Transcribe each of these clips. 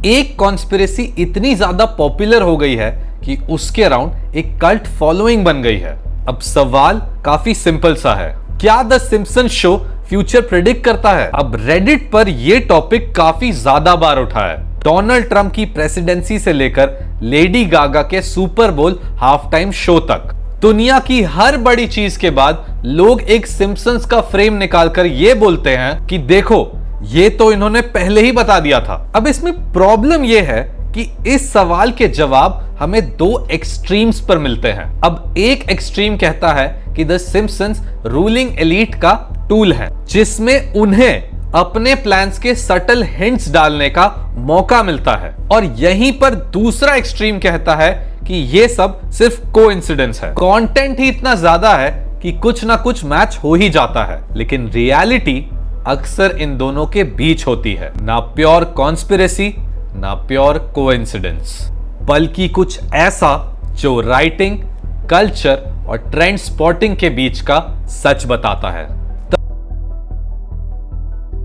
एक कॉन्स्पिरेसी इतनी ज्यादा पॉपुलर हो गई है कि उसके अराउंड एक कल्ट फॉलोइंग बन गई है। अब सवाल काफी सिंपल सा है, क्या the Simpsons show future predict करता है? अब रेडिट पर यह टॉपिक काफी ज्यादा बार उठा है। डोनाल्ड ट्रंप की प्रेसिडेंसी से लेकर लेडी गागा के सुपर बोल हाफ टाइम शो तक, दुनिया की हर बड़ी चीज के बाद लोग एक सिम्पसन्स का फ्रेम निकालकर ये बोलते हैं कि देखो ये तो इन्होंने पहले ही बता दिया था। अब इसमें प्रॉब्लम यह है कि इस सवाल के जवाब हमें दो एक्सट्रीम्स पर मिलते हैं। अब एक एक्सट्रीम कहता है कि द सिम्पसन्स रूलिंग एलीट का टूल है, जिसमें उन्हें अपने प्लान्स के सटल हिंट्स डालने का मौका मिलता है, और यहीं पर दूसरा एक्सट्रीम कहता है कि ये सब सिर्फ कोइंसिडेंस है। कंटेंट ही इतना ज्यादा है कि कुछ ना कुछ मैच हो ही जाता है, लेकिन रियलिटी अक्सर इन दोनों के बीच होती है। ना प्योर कॉन्स्पिरेसी, ना प्योर कोइंसिडेंस, बल्कि कुछ ऐसा जो राइटिंग, कल्चर और ट्रेंड स्पॉटिंग के बीच का सच बताता है।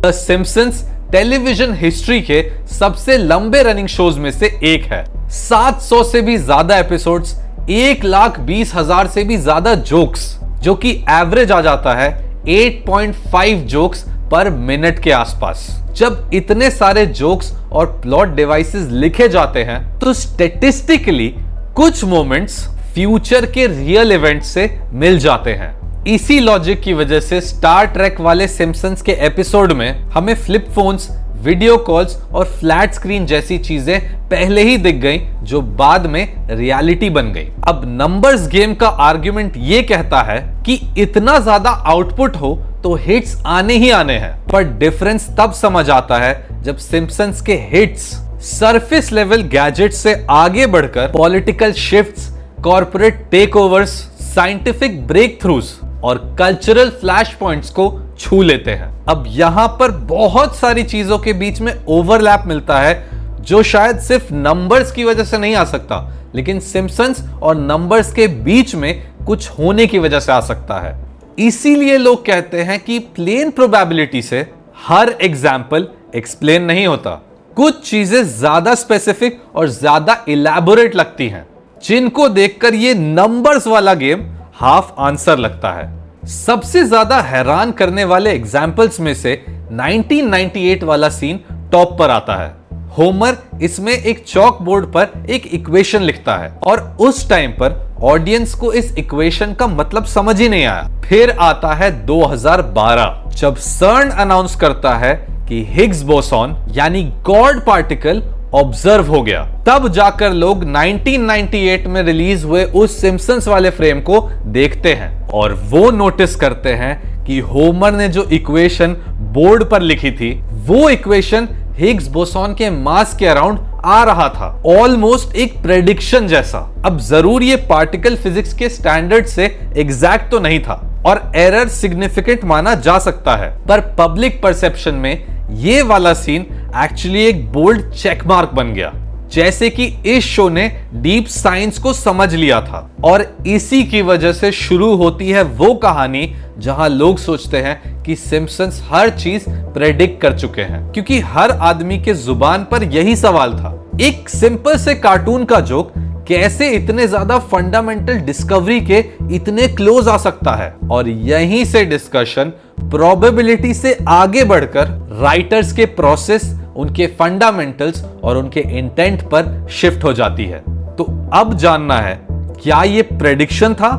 द सिम्पसन्स टेलीविजन हिस्ट्री के सबसे लंबे रनिंग शोज में से एक है। 700 से भी ज्यादा एपिसोड्स, 1,20,000 से भी ज्यादा जोक्स, जो कि एवरेज आ जाता है 8.5 जोक्स पर मिनट के आसपास। जब इतने सारे जोक्स और प्लॉट डिवाइसेस लिखे जाते हैं तो स्टैटिस्टिकली कुछ मोमेंट्स फ्यूचर के रियल इवेंट से मिल जाते हैं। इसी लॉजिक की वजह से स्टार ट्रेक वाले सिम्पसन्स के एपिसोड में हमें फ्लिप फोन्स, वीडियो कॉल्स और फ्लैट स्क्रीन जैसी चीजें पहले ही दिख गई, जो बाद में रियलिटी बन गई। अब नंबर्स गेम का आर्गुमेंट ये कहता है कि इतना ज्यादा आउटपुट हो तो हिट्स आने ही आने हैं, पर डिफरेंस तब समझ आता है जब सिम्पसन्स के हिट्स सरफेस लेवल गैजेट से आगे बढ़कर political shifts, corporate takeovers, scientific breakthroughs और कल्चरल फ्लैश पॉइंट्स को छू लेते हैं। अब यहां पर बहुत सारी चीजों के बीच में ओवरलैप मिलता है, जो शायद सिर्फ नंबर्स की वजह से नहीं आ सकता, लेकिन सिम्पसन्स और नंबर्स के बीच में कुछ होने की वजह से आ सकता है। इसीलिए लोग कहते हैं कि प्लेन प्रोबेबिलिटी से हर एग्जाम्पल एक्सप्लेन नहीं होता। कुछ चीजें ज्यादा स्पेसिफिक और ज्यादा इलैबोरेट लगती हैं, जिनको देखकर ये नंबर्स वाला गेम हाफ आंसर लगता है। सबसे ज्यादा हैरान करने वाले एग्जाम्पल्स में से 1998 वाला सीन टॉप पर आता है। होमर इसमें एक चॉक बोर्ड पर एक इक्वेशन लिखता है, और उस टाइम पर ऑडियंस को इस इक्वेशन का मतलब समझ ही नहीं आया। फिर आता है 2012, जब सर्न अनाउंस करता है कि हिग्स बोसॉन यानी गॉड पार्टिकल ऑब्जर्व हो गया। तब जाकर लोग 1998 में रिलीज हुए उस सिम्पसन्स वाले फ्रेम को देखते हैं, और वो नोटिस करते हैं कि होमर ने जो इक्वेशन बोर्ड पर लिखी थी, वो इक्वेशन हिग्स बोसॉन के मास के अराउंड आ रहा था, ऑलमोस्ट एक प्रेडिक्शन जैसा। अब जरूर ये पार्टिकल फिजिक्स के स्टैंडर्ड से एग्जैक्ट तो नहीं था, और एरर सिग्निफिकेंट माना जा सकता है, पर पब्लिक परसेप्शन में ये वाला सीन एक्चुअली एक बोल्ड चेकमार्क बन गया, जैसे कि इस शो ने डीप साइंस को समझ लिया था। और इसी की वजह से शुरू होती है वो कहानी जहां लोग सोचते हैं कि सिम्पसन्स हर चीज प्रेडिक्ट कर चुके हैं, क्योंकि हर आदमी के जुबान पर यही सवाल था, एक सिंपल से कार्टून का जोक कैसे इतने ज्यादा फंडामेंटल डिस्कवरी के इतने क्लोज आ सकता है। और यहीं से डिस्कशन प्रोबेबिलिटी से आगे बढ़कर राइटर्स के प्रोसेस, उनके फंडामेंटल्स और उनके इंटेंट पर शिफ्ट हो जाती है। तो अब जानना है, क्या ये प्रेडिक्शन था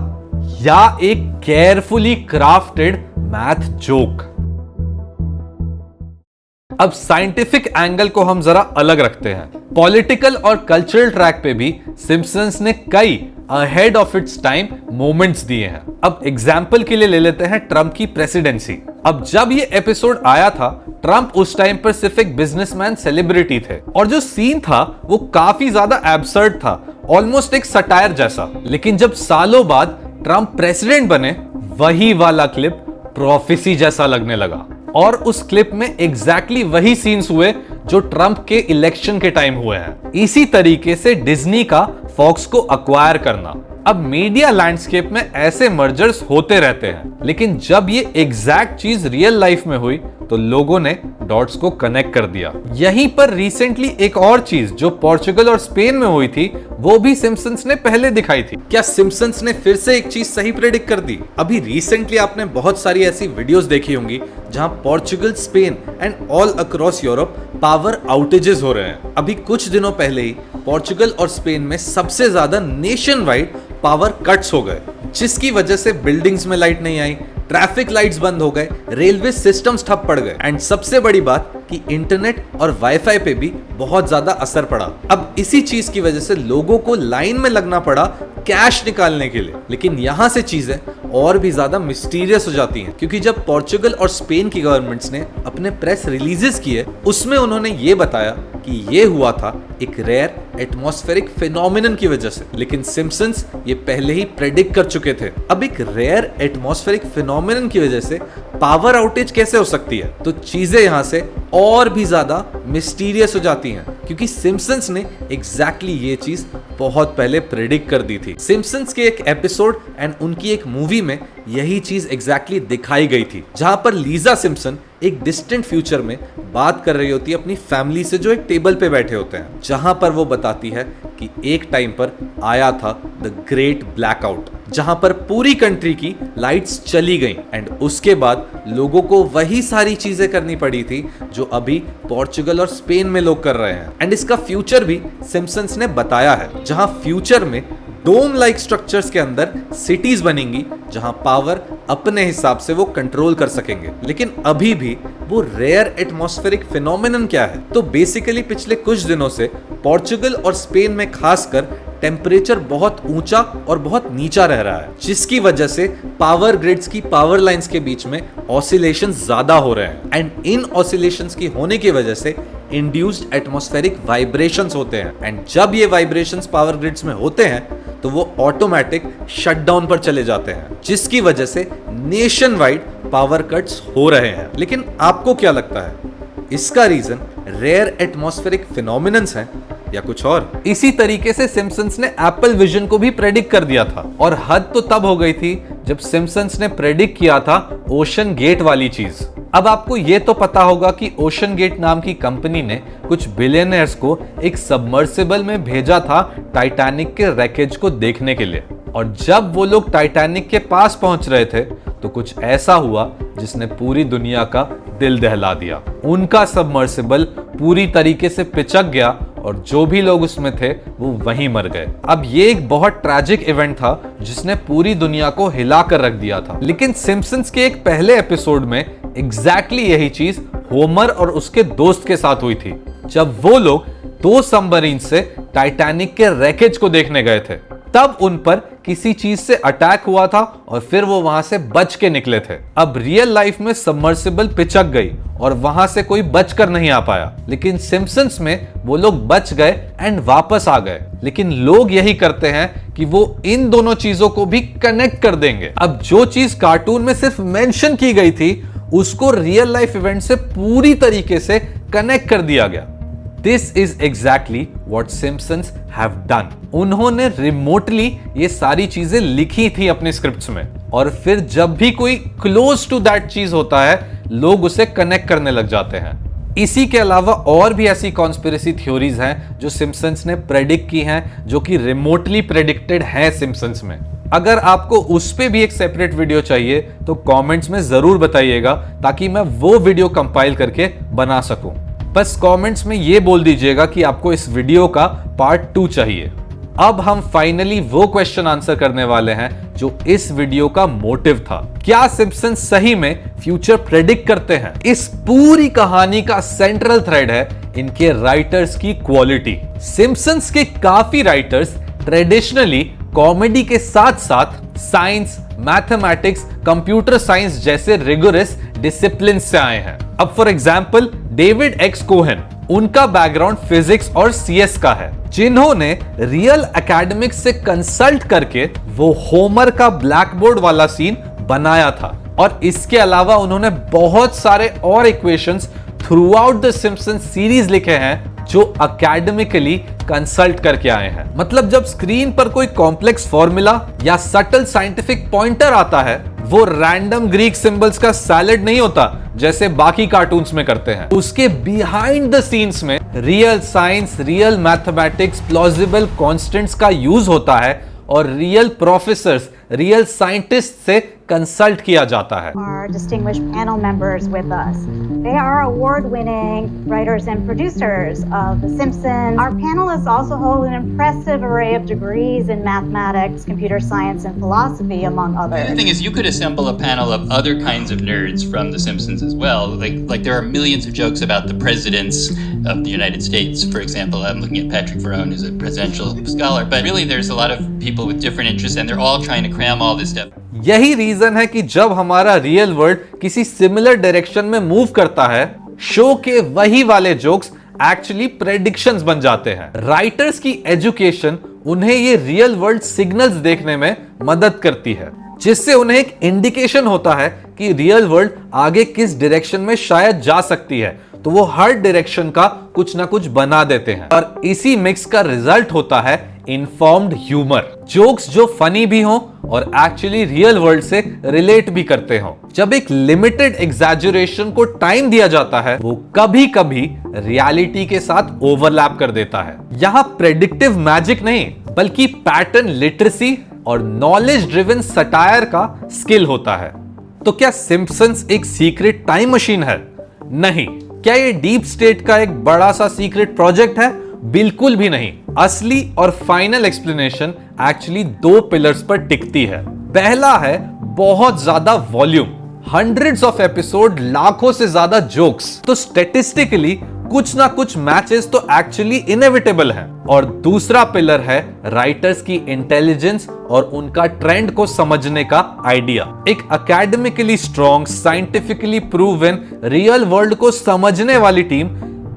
या एक केयरफुली क्राफ्टेड मैथ जोक? अब साइंटिफिक एंगल को हम जरा अलग रखते हैं। पॉलिटिकल और कल्चरल ट्रैक पे भी सिम्पसन्स ने कई ahead of its time moments दिए हैं। अब एग्जाम्पल के लिए ले लेते हैं ट्रंप की प्रेसिडेंसी। अब जब ये एपिसोड आया था, ट्रंप उस टाइम पर सिर्फ एक बिजनेसमैन सेलिब्रिटी थे, और जो सीन था वो काफी ज्यादा एब्सर्ड था, ऑलमोस्ट एक सटायर जैसा। लेकिन जब सालों बाद ट्रंप प्रेसिडेंट बने, वही वाला क्लिप प्रोफेसी जैसा लगने लगा, और उस क्लिप में एग्जैक्टली वही सीन्स हुए जो ट्रंप के इलेक्शन के टाइम हुए हैं। इसी तरीके से डिज्नी का फॉक्स को अक्वायर करना। अब मीडिया लैंडस्केप में ऐसे मर्जर्स होते रहते हैं, लेकिन जब ये एग्जैक्ट चीज रियल लाइफ में हुई तो लोगों ने डॉट्स को कनेक्ट कर दिया। यहीं पर रिसेंटली एक और चीज जो पोर्चुगल और स्पेन में हुई थी वो भी सिम्पसन्स ने पहले दिखाई थी। क्या सिम्पसन्स ने फिर से एक चीज सही प्रेडिक्ट कर दी? अभी रिसेंटली आपने बहुत सारी ऐसी वीडियोस देखी होंगी जहां Portugal, Spain and all across Europe power outages हो रहे हैं। अभी कुछ दिनों पहले ही पोर्चुगल और स्पेन में सबसे ज्यादा नेशन वाइड पावर कट्स हो गए, जिसकी वजह से बिल्डिंग्स में लाइट नहीं आई, ट्रैफिक लाइट्स बंद हो गए, रेलवे सिस्टम्स ठप पड़ गए एंड सबसे बड़ी बात कि इंटरनेट और वाईफाई पे भी बहुत ज्यादा असर पड़ा। अब इसी चीज की वजह से लोगों को लाइन में लगना पड़ा कैश निकालने के लिए। लेकिन यहां से चीजें और भी ज्यादा मिस्टीरियस हो जाती हैं, क्योंकि जब पोर्चुगल और स्पेन की गवर्नमेंट्स ने अपने प्रेस रिलीजेस किए उसमें उन्होंने ये बताया कि ये हुआ था एक रेयर एटमॉस्फेरिक फिनोमिनन की वजह से। लेकिन सिम्पसन्स ये पहले ही प्रेडिक्ट कर चुके थे। अब एक रेयर एटमॉस्फेरिक फिनोमिनन की वजह से पावर आउटेज कैसे हो सकती है? तो चीजें यहां से और भी ज्यादा मिस्टीरियस हो जाती हैं, क्योंकि सिम्पसन्स ने एग्जैक्टली ये चीज बहुत पहले प्रेडिक्ट कर दी थी। सिम्पसन्स के एक एपिसोड एंड उनकी एक मूवी में यही चीज एग्जैक्टली दिखाई गई थी, जहां पर लीजा सिम्पसन एक डिस्टेंट फ्यूचर में बात कर रही होती है अपनी फैमिली से जो एक टेबल पे बैठे होते हैं, जहां पर वो बताती है कि एक टाइम पर आया था द ग्रेट ब्लैकआउट, जहां पर पूरी कंट्री की लाइट्स चली गई एंड उसके बाद लोगों को वही सारी चीजें करनी पड़ी थी जो अभी पोर्चुगल और स्पेन में लोग कर रहे हैं। एंड इसका फ्यूचर भी सिम्पसन्स ने बताया है, जहां फ्यूचर में डोम लाइक स्ट्रक्चर्स के अंदर सिटीज बनेंगी जहां पावर अपने हिसाब से वो कंट्रोल कर सकेंगे। लेकिन अभी भी वो रेयर एटमॉस्फेरिक फिनोमिनन क्या है? तो बेसिकली पिछले कुछ दिनों से पोर्चुगल और स्पेन में खासकर टेम्परेचर बहुत ऊंचा और बहुत नीचा रह रहा है, जिसकी वजह से पावर ग्रिड्स की पावर लाइंस के बीच में ऑसिलेशंस ज्यादा हो रहे हैं एंड इन ऑसिलेशंस की होने की वजह से इंड्यूस्ड एटमॉस्फेरिक वाइब्रेशंस होते हैं एंड जब ये वाइब्रेशंस पावर ग्रिड्स में होते हैं तो वो ऑटोमेटिक शटडाउन पर चले जाते हैं, जिसकी वजह से नेशन वाइड पावर कट्स हो रहे हैं। लेकिन आपको क्या लगता है, इसका रीजन रेयर एटमॉस्फेरिक फिनोमिनन्स हैं या कुछ और? इसी तरीके से सिम्पसन्स ने एप्पल विजन को भी प्रेडिक्ट कर दिया था, और हद तो तब हो गई थी जब सिम्पसन्स ने प्रेडिक्ट किया था ओशन गेट वाली चीज। अब आपको यह तो पता होगा कि ओशन गेट नाम की कंपनी ने कुछ बिलियनर्स को एक सबमर्सिबल में भेजा था टाइटैनिक के रैकेज को देखने के लिए, और जब वो लोग टाइटैनिक के पास पहुंच रहे थे तो कुछ ऐसा हुआ जिसने पूरी दुनिया का दिल दहला दिया। उनका सबमर्सिबल पूरी तरीके से पिचक गया और जो भी लोग उसमें थे वो वहीं मर गए। अब ये एक बहुत ट्रैजिक इवेंट था जिसने पूरी दुनिया को हिला कर रख दिया था। लेकिन सिम्पसन्स के एक पहले एपिसोड में एग्जैक्टली यही चीज होमर और उसके दोस्त के साथ हुई थी, जब वो लोग 2 सबमरीन से टाइटैनिक के रैकेज को देखने गए थे। तब उन पर किसी चीज से अटैक हुआ था और फिर वो वहां से बच के निकले थे। अब रियल लाइफ में सबमर्सिबल पिचक गई और वहां से कोई बच कर नहीं आ पाया, लेकिन सिम्पसन्स में वो लोग बच गए एंड वापस आ गए। लेकिन लोग यही करते हैं कि वो इन दोनों चीजों को भी कनेक्ट कर देंगे। अब जो चीज कार्टून में सिर्फ मेंशन की गई थी उसको रियल लाइफ इवेंट से पूरी तरीके से कनेक्ट कर दिया गया। This is exactly what Simpsons have done. उन्होंने रिमोटली ये सारी चीजें लिखी थी अपनी स्क्रिप्ट्स में, और फिर जब भी कोई क्लोज टू दैट चीज होता है लोग उसे कनेक्ट करने लग जाते हैं। इसी के अलावा और भी ऐसी कॉन्स्पिरेसी थ्योरीज हैं जो सिम्पसन्स ने प्रेडिक्ट की हैं, जो कि रिमोटली प्रेडिक्टेड हैं सिम्पसन्स में। अगर आपको उस पे भी एक सेपरेट वीडियो चाहिए तो कमेंट्स में जरूर बताइएगा, ताकि मैं वो वीडियो कंपाइल करके बना सकूं। बस कमेंट्स में ये बोल दीजिएगा कि आपको इस वीडियो का पार्ट 2 चाहिए। अब हम फाइनली वो क्वेश्चन आंसर करने वाले हैं जो इस वीडियो का मोटिव था। क्या सिम्पसन्स सही में फ्यूचर प्रेडिक्ट करते हैं? इस पूरी कहानी का सेंट्रल थ्रेड है इनके राइटर्स की क्वालिटी। सिम्पसन्स के काफी राइटर्स ट्रेडिशनली कॉमेडी के साथ साथ साइंस, मैथमेटिक्स, कंप्यूटर साइंस जैसे रिगोरस डिसिप्लिन से आए हैं। अब for example David x Cohen, उनका बैकग्राउंड फिजिक्स और सीएस का है, जिन्होंने रियल एकेडमिक्स से कंसल्ट करके वो होमर का ब्लैक बोर्ड वाला सीन बनाया था। और इसके अलावा उन्होंने बहुत सारे और equations throughout the Simpsons series लिखे हैं जो अकेडमिकली कंसल्ट करके आए हैं। मतलब जब स्क्रीन पर कोई कॉम्प्लेक्स फॉर्मूला या सटल साइंटिफिक पॉइंटर आता है वो रैंडम ग्रीक सिंबल्स का सैलेड नहीं होता जैसे बाकी कार्टून्स में करते हैं। उसके बिहाइंड द सीन्स में real science, real mathematics, plausible constants का यूज होता है और रियल प्रोफेसर्स, रियल साइंटिस्ट से कंसल्ट किया जाता है। Our distinguished panel members with us. They are award-winning writers and producers of The Simpsons. Our panelists also hold an impressive array of degrees in mathematics, computer science, and philosophy, among others. The thing is, you could assemble a panel of other kinds of nerds from The Simpsons as well. Like there are millions of jokes about the presidents of the United States. For example, I'm looking at Patrick Verone, who's a presidential scholar. But really, there's a lot of people with different interests, and they're all trying to cram all this stuff. यही reason है कि जब हमारा real world किसी similar direction में move करता है, show के वही वाले जोक्स एक्चुअली प्रेडिक्शंस बन जाते हैं। राइटर्स की एजुकेशन उन्हें ये रियल वर्ल्ड सिग्नल्स देखने में मदद करती है, जिससे उन्हें एक इंडिकेशन होता है कि रियल वर्ल्ड आगे किस डायरेक्शन में शायद जा सकती है, तो वो हर डायरेक्शन का कुछ ना कुछ बना देते हैं और इसी मिक्स का रिजल्ट होता है इन्फॉर्म्ड ह्यूमर। जोक्स जो फनी भी हो और एक्चुअली रियल वर्ल्ड से रिलेट भी करते हो। जब एक लिमिटेड एग्जैजुरेशन को टाइम दिया जाता है, वो कभी कभी रियलिटी के साथ ओवरलैप कर देता है। यहां प्रेडिक्टिव मैजिक नहीं, बल्कि पैटर्न लिटरेसी और नॉलेज ड्रिवन सटायर का स्किल होता है। तो क्या सिम्पसन्स एक सीक्रेट टाइम मशीन है? नहीं। क्या ये डीप स्टेट का एक बड़ा सा सीक्रेट प्रोजेक्ट है? बिल्कुल भी नहीं। असली और फाइनल एक्सप्लेनेशन एक्चुअली दो पिलर्स पर टिकती है। पहला है बहुत ज्यादा वॉल्यूम, हंड्रेड्स ऑफ एपिसोड, लाखों से ज्यादा जोक्स, तो स्टैटिस्टिकली कुछ ना कुछ मैचेस तो एक्चुअली इनएविटेबल हैं। और दूसरा पिलर है राइटर्स की इंटेलिजेंस और उनका ट्रेंड को समझने का आइडिया। एक academically strong, scientifically proven, real world को समझने वाली टीम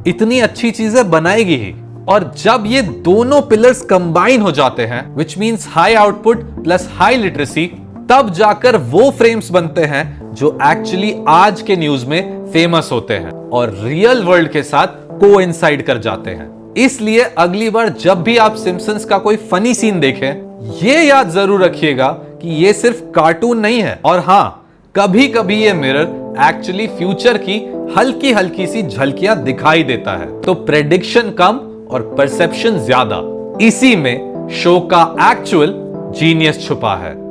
इतनी अच्छी चीजें बनाएगी ही। और जब ये दोनों पिलर्स कंबाइन हो जाते हैं, which means high output plus high literacy, तब जाकर वो फ्रेम्स बनते हैं जो एक्चुअली आज के न्यूज में फेमस होते हैं और रियल वर्ल्ड के साथ कोइंसाइड कर जाते हैं। इसलिए अगली बार जब भी आप सिम्पसन्स का कोई फनी सीन देखें, ये याद जरूर रखिएगा कि ये सिर्फ कार्टून नहीं है, और हां, कभी कभी ये मिरर एक्चुअली फ्यूचर की हल्की हल्की सी झलकियां दिखाई देता है। तो प्रेडिक्शन कम और परसेप्शन ज्यादा, इसी में शो का एक्चुअल जीनियस छुपा है।